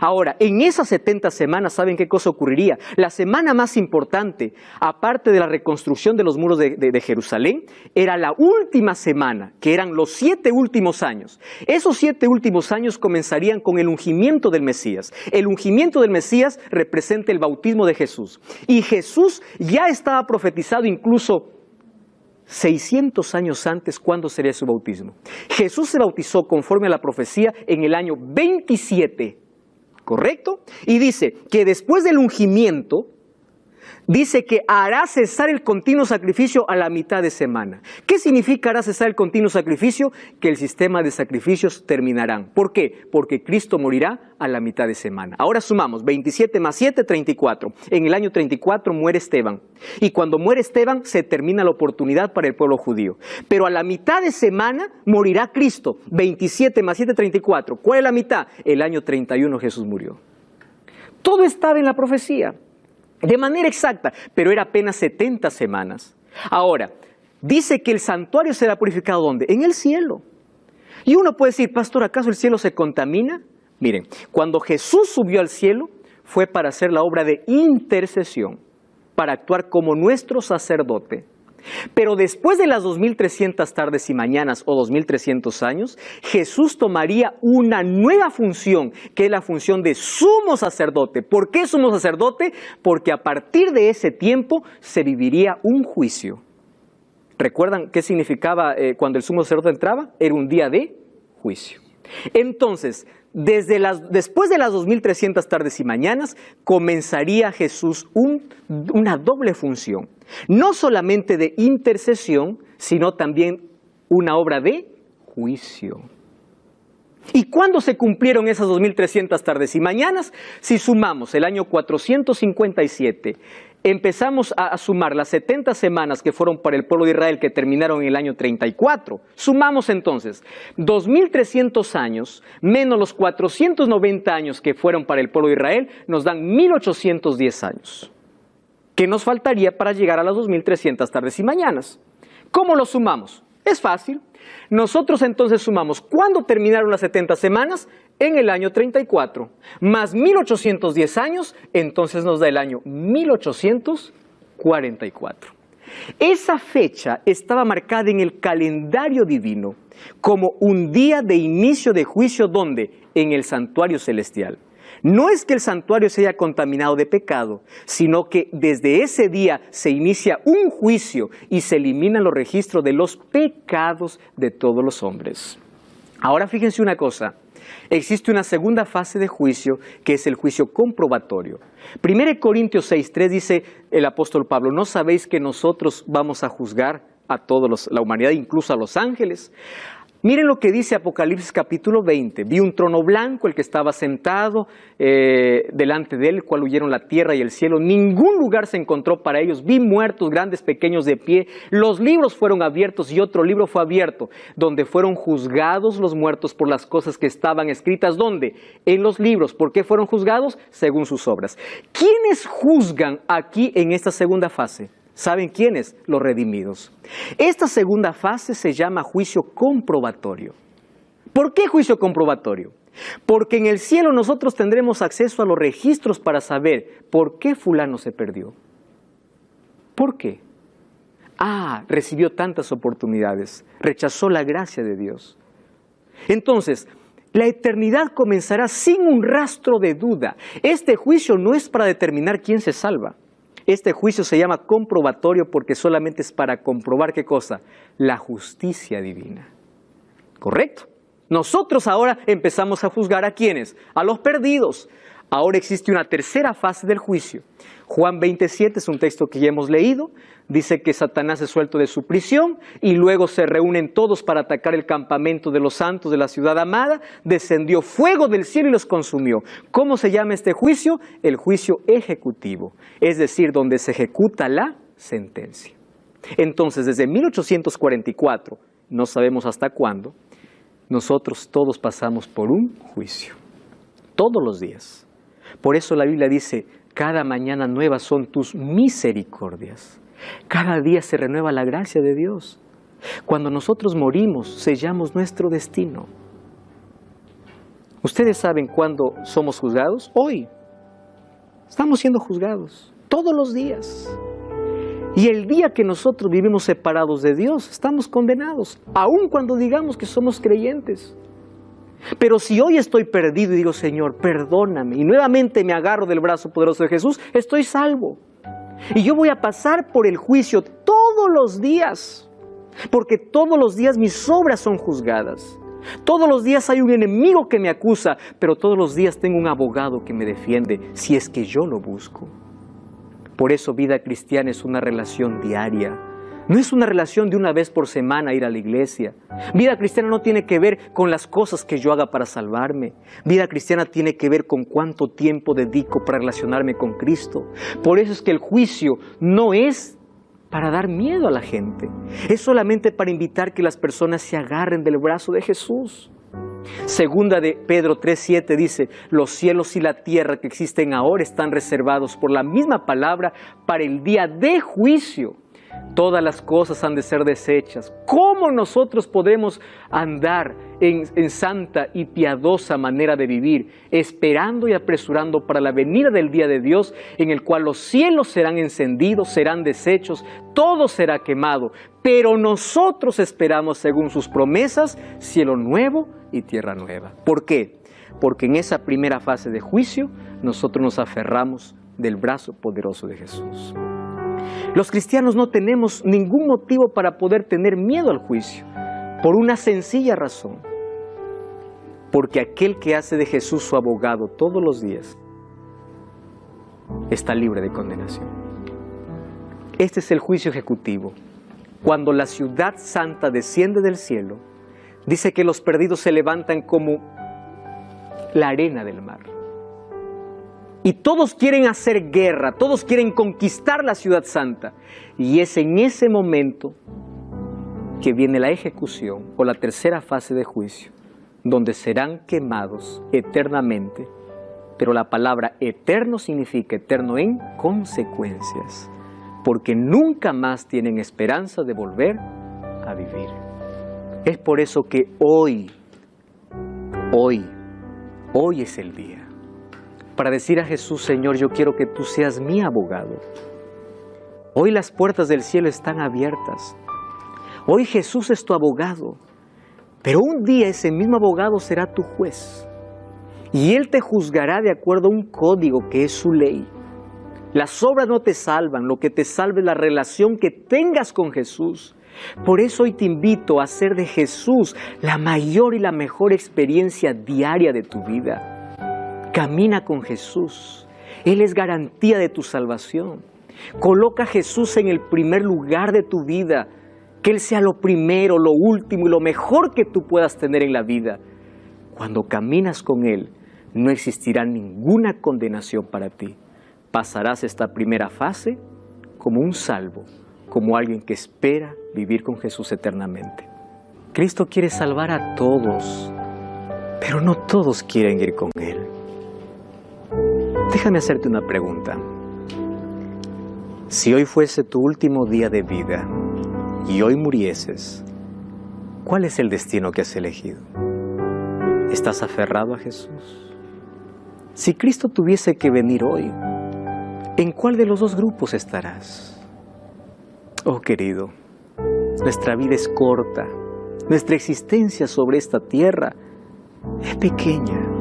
Speaker 1: Ahora, en esas 70 semanas, ¿saben qué cosa ocurriría? La semana más importante, aparte de la reconstrucción de los muros de Jerusalén, era la última semana, que eran los 7 últimos años. Esos 7 últimos años comenzarían con el ungimiento del Mesías. El ungimiento del Mesías representa el bautismo de Jesús. Y Jesús ya estaba profetizado incluso 600 años antes, ¿cuándo sería su bautismo? Jesús se bautizó conforme a la profecía en el año 27. ¿Correcto? Y dice que después del ungimiento, dice que hará cesar el continuo sacrificio a la mitad de semana. ¿Qué significa hará cesar el continuo sacrificio? Que el sistema de sacrificios terminarán. ¿Por qué? Porque Cristo morirá a la mitad de semana. Ahora sumamos, 27 más 7, 34. En el año 34 muere Esteban. Y cuando muere Esteban, se termina la oportunidad para el pueblo judío. Pero a la mitad de semana morirá Cristo. 27 más 7, 34. ¿Cuál es la mitad? El año 31 Jesús murió. Todo estaba en la profecía. De manera exacta, pero era apenas 70 semanas. Ahora, dice que el santuario será purificado ¿dónde? En el cielo. Y uno puede decir, pastor, ¿acaso el cielo se contamina? Miren, cuando Jesús subió al cielo, fue para hacer la obra de intercesión, para actuar como nuestro sacerdote. Pero después de las 2300 tardes y mañanas o 2300 años, Jesús tomaría una nueva función, que es la función de sumo sacerdote. ¿Por qué sumo sacerdote? Porque a partir de ese tiempo se viviría un juicio. ¿Recuerdan qué significaba cuando el sumo sacerdote entraba? Era un día de juicio. Entonces, después de las 2300 tardes y mañanas, comenzaría Jesús una doble función. No solamente de intercesión, sino también una obra de juicio. ¿Y cuándo se cumplieron esas 2300 tardes y mañanas? Si sumamos el año 457, empezamos a sumar las 70 semanas que fueron para el pueblo de Israel, que terminaron en el año 34. Sumamos entonces 2300 años menos los 490 años que fueron para el pueblo de Israel, nos dan 1810 años. ¿Qué nos faltaría para llegar a las 2300 tardes y mañanas? ¿Cómo lo sumamos? Es fácil. Nosotros entonces sumamos, ¿cuándo terminaron las 70 semanas? En el año 34, más 1810 años, entonces nos da el año 1844. Esa fecha estaba marcada en el calendario divino como un día de inicio de juicio, ¿dónde? En el santuario celestial. No es que el santuario se haya contaminado de pecado, sino que desde ese día se inicia un juicio y se eliminan los registros de los pecados de todos los hombres. Ahora fíjense una cosa, existe una segunda fase de juicio que es el juicio comprobatorio. 1 Corintios 6:3 dice el apóstol Pablo, ¿no sabéis que nosotros vamos a juzgar a toda la humanidad, incluso a los ángeles? Miren lo que dice Apocalipsis capítulo 20. Vi un trono blanco, el que estaba sentado, delante de él, cual huyeron la tierra y el cielo. Ningún lugar se encontró para ellos. Vi muertos, grandes, pequeños, de pie. Los libros fueron abiertos y otro libro fue abierto, donde fueron juzgados los muertos por las cosas que estaban escritas. ¿Dónde? En los libros. ¿Por qué fueron juzgados? Según sus obras. ¿Quiénes juzgan aquí en esta segunda fase? ¿Saben quiénes? Los redimidos. Esta segunda fase se llama juicio comprobatorio. ¿Por qué juicio comprobatorio? Porque en el cielo nosotros tendremos acceso a los registros para saber por qué fulano se perdió. ¿Por qué? Recibió tantas oportunidades, rechazó la gracia de Dios. Entonces, la eternidad comenzará sin un rastro de duda. Este juicio no es para determinar quién se salva. Este juicio se llama comprobatorio porque solamente es para comprobar ¿qué cosa? La justicia divina. ¿Correcto? Nosotros ahora empezamos a juzgar ¿a quiénes? A los perdidos. Ahora existe una tercera fase del juicio. Juan 27 es un texto que ya hemos leído. Dice que Satanás es suelto de su prisión y luego se reúnen todos para atacar el campamento de los santos de la ciudad amada. Descendió fuego del cielo y los consumió. ¿Cómo se llama este juicio? El juicio ejecutivo, es decir, donde se ejecuta la sentencia. Entonces, desde 1844, no sabemos hasta cuándo, nosotros todos pasamos por un juicio. Todos los días. Por eso la Biblia dice, cada mañana nuevas son tus misericordias. Cada día se renueva la gracia de Dios. Cuando nosotros morimos, sellamos nuestro destino. ¿Ustedes saben cuándo somos juzgados? Hoy. Estamos siendo juzgados todos los días. Y el día que nosotros vivimos separados de Dios, estamos condenados, aun cuando digamos que somos creyentes. Pero si hoy estoy perdido y digo, Señor, perdóname, y nuevamente me agarro del brazo poderoso de Jesús, estoy salvo. Y yo voy a pasar por el juicio todos los días, porque todos los días mis obras son juzgadas. Todos los días hay un enemigo que me acusa, pero todos los días tengo un abogado que me defiende, si es que yo lo busco. Por eso vida cristiana es una relación diaria. No es una relación de una vez por semana ir a la iglesia. Vida cristiana no tiene que ver con las cosas que yo haga para salvarme. Vida cristiana tiene que ver con cuánto tiempo dedico para relacionarme con Cristo. Por eso es que el juicio no es para dar miedo a la gente. Es solamente para invitar que las personas se agarren del brazo de Jesús. Segunda de Pedro 3:7 dice, los cielos y la tierra que existen ahora están reservados por la misma palabra para el día de juicio. Todas las cosas han de ser deshechas. ¿Cómo nosotros podemos andar en santa y piadosa manera de vivir, esperando y apresurando para la venida del día de Dios, en el cual los cielos serán encendidos, serán deshechos, todo será quemado? Pero nosotros esperamos, según sus promesas, cielo nuevo y tierra nueva. ¿Por qué? Porque en esa primera fase de juicio, nosotros nos aferramos del brazo poderoso de Jesús. Los cristianos no tenemos ningún motivo para poder tener miedo al juicio, por una sencilla razón. Porque aquel que hace de Jesús su abogado todos los días, está libre de condenación. Este es el juicio ejecutivo. Cuando la ciudad santa desciende del cielo, dice que los perdidos se levantan como la arena del mar. Y todos quieren hacer guerra, todos quieren conquistar la ciudad santa. Y es en ese momento que viene la ejecución o la tercera fase de juicio, donde serán quemados eternamente. Pero la palabra eterno significa eterno en consecuencias, porque nunca más tienen esperanza de volver a vivir. Es por eso que hoy es el día para decir a Jesús, Señor, yo quiero que tú seas mi abogado. Hoy las puertas del cielo están abiertas. Hoy Jesús es tu abogado. Pero un día ese mismo abogado será tu juez. Y Él te juzgará de acuerdo a un código que es su ley. Las obras no te salvan, lo que te salva es la relación que tengas con Jesús. Por eso hoy te invito a hacer de Jesús la mayor y la mejor experiencia diaria de tu vida. Camina con Jesús. Él es garantía de tu salvación. Coloca a Jesús en el primer lugar de tu vida. Que Él sea lo primero, lo último y lo mejor que tú puedas tener en la vida. Cuando caminas con Él, no existirá ninguna condenación para ti. Pasarás esta primera fase como un salvo, como alguien que espera vivir con Jesús eternamente. Cristo quiere salvar a todos, pero no todos quieren ir con Él. Déjame hacerte una pregunta. Si hoy fuese tu último día de vida y hoy murieses, ¿cuál es el destino que has elegido? ¿Estás aferrado a Jesús? Si Cristo tuviese que venir hoy, ¿en cuál de los dos grupos estarás? Oh querido, nuestra vida es corta, nuestra existencia sobre esta tierra es pequeña,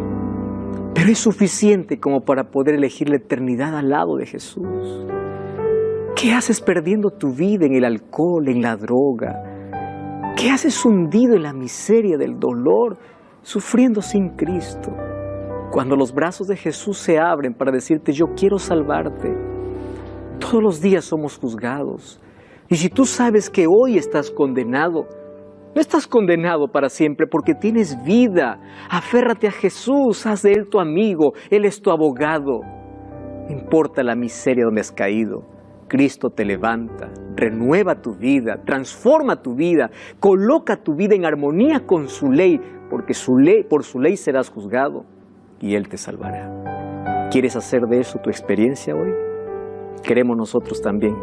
Speaker 1: pero es suficiente como para poder elegir la eternidad al lado de Jesús. ¿Qué haces perdiendo tu vida en el alcohol, en la droga? ¿Qué haces hundido en la miseria del dolor, sufriendo sin Cristo? Cuando los brazos de Jesús se abren para decirte, yo quiero salvarte. Todos los días somos juzgados. Y si tú sabes que hoy estás condenado, no estás condenado para siempre porque tienes vida. Aférrate a Jesús, haz de Él tu amigo, Él es tu abogado. No importa la miseria donde has caído, Cristo te levanta, renueva tu vida, transforma tu vida, coloca tu vida en armonía con su ley, porque por su ley serás juzgado y Él te salvará. ¿Quieres hacer de eso tu experiencia hoy? Queremos nosotros también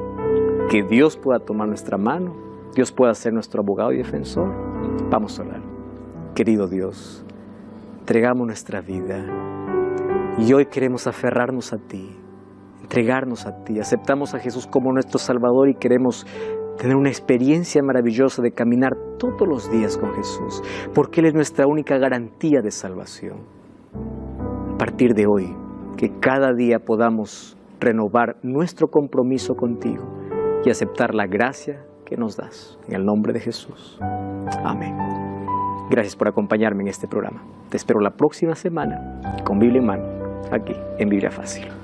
Speaker 1: que Dios pueda tomar nuestra mano, Dios pueda ser nuestro abogado y defensor. Vamos a orar. Querido Dios, entregamos nuestra vida y hoy queremos aferrarnos a ti, entregarnos a ti. Aceptamos a Jesús como nuestro Salvador y queremos tener una experiencia maravillosa de caminar todos los días con Jesús, porque Él es nuestra única garantía de salvación. A partir de hoy, que cada día podamos renovar nuestro compromiso contigo y aceptar la gracia que nos das. En el nombre de Jesús. Amén. Gracias por acompañarme en este programa. Te espero la próxima semana con Biblia en mano, aquí en Biblia Fácil.